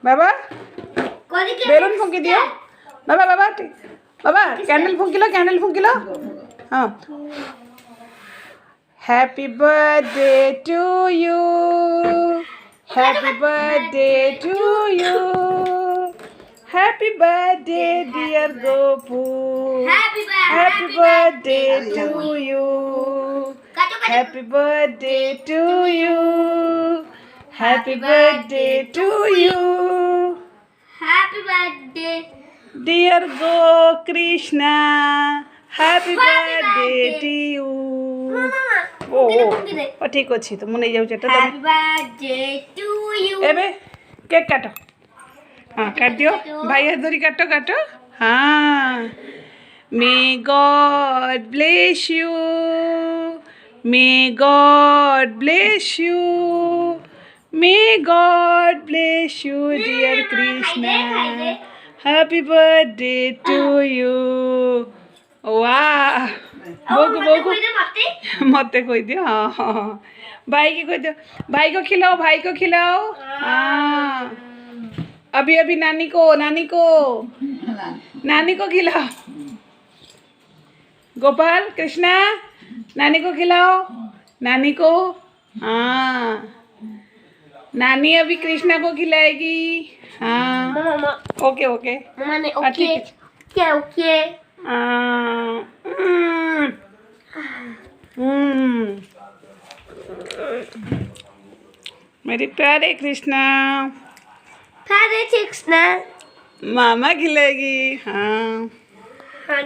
बाबा balloon फूंकी दियो बाबा बाबा बाबा candle फूंकी लो हाँ happy birthday to you happy birthday to you happy birthday dear Gopu happy birthday to you happy birthday to you happy birthday to you happy birthday dear Gokrishna happy birthday to you ओ ठीक अच्छी तो मुझे जाऊँ चेटा happy birthday to you एबे cake काटो हाँ काट दियो भाई हाथ धरी काटो काटो हाँ may God bless you may God bless you may God bless you dear Krishna happy birthday to you वाह बोगु बोगु मत कोई दियो हाँ हाँ भाई की कोई दियो भाई को खिलाओ हाँ अभी अभी नानी को खिलाओ गोपाल कृष्णा नानी को खिलाओ नानी को हाँ नानी अभी कृष्णा को खिलाएगी हाँ ओके ओके ओके क्या ओके मेरी प्यारे कृष्णा मामा खिलाएगी हाँ हाँ